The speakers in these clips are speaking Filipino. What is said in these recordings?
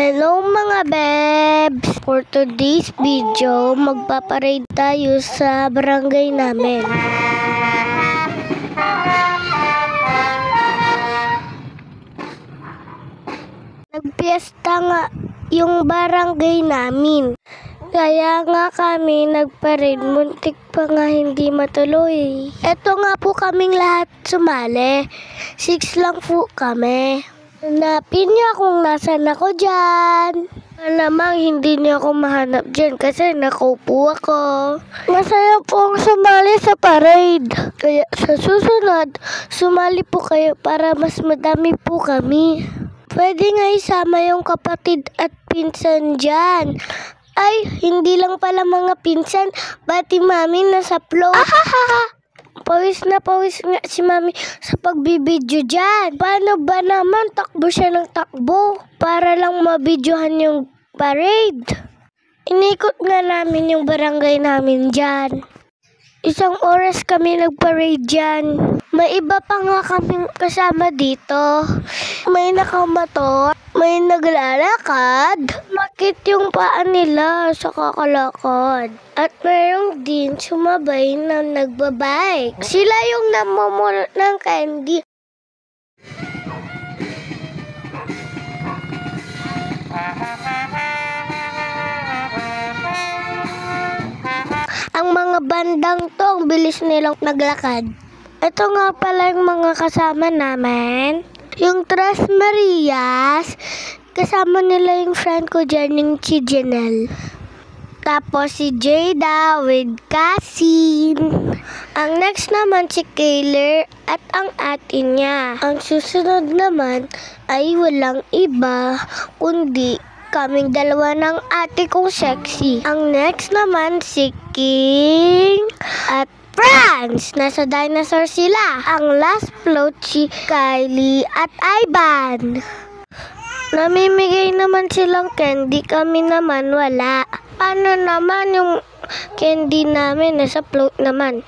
Hello mga bebs! For today's video, magpaparade tayo sa barangay namin. Nagpiesta nga yung barangay namin. Kaya nga kami nagparade, muntik pa nga hindi matuloy. Eto nga po kaming lahat sumali. 6 lang po kami. Hanapin niya kung nasan ako dyan. Namang hindi niya ako mahanap dyan kasi nakaupo ako. Masaya po ang sumali sa parade. Kaya sa susunod, sumali po kayo para mas madami po kami. Pwede nga isama yung kapatid at pinsan dyan. Ay, hindi lang pala mga pinsan, pati mami nasa float. Pawis na pawis nga si mami sa pagbibidyo dyan. Paano ba naman takbo siya ng takbo para lang mabidyohan yung parade? Inikot nga namin yung barangay namin dyan. 1 oras kami nagparade dyan. May iba pa nga kaming kasama dito. May nakamato, may naglalakad. Makit yung paa nila sa kakalakad. At mayroong din sumabay na nagbabike. Sila yung namumulot ng candy. Ang mga bandang to, ang bilis nilang naglakad. Ito nga pala yung mga kasama namin. Yung Tres Marias, kasama nila yung friend ko dyan, yung si Janelle. Tapos si Jada with Cassie. Ang next naman si Kayler at ang ate niya. Ang susunod naman ay walang iba kundi kaming dalawa ng ate kong sexy. Ang next naman si King at Franz. Nasa dinosaur sila. Ang last float si Kylie at Ivan. Namimigay naman silang candy, kami naman wala. Paano naman yung candy namin nasa float naman?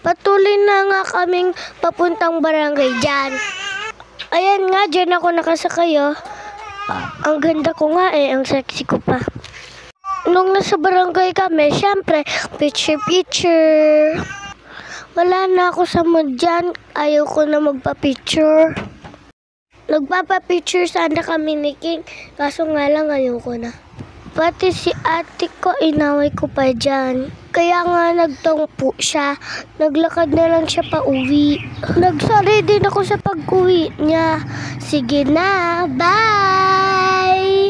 Patuloy na nga kaming papuntang barangay dyan. Ayan nga, dyan ako nakasakay oh. Ang ganda ko nga ang sexy ko pa. Nung nasa barangay kami, syempre, picture. Wala na ako sa mood dyan. Ayaw ko na magpa-picture. Nagpapa-picture sana kami ni King, kaso nga lang ayaw ko na. Pati si ate ko, inaway ko pa dyan. Kaya nga nagtungpo siya. Naglakad na lang siya pa uwi. Nagsari din ako sa pag-uwi niya. Sige na, bye!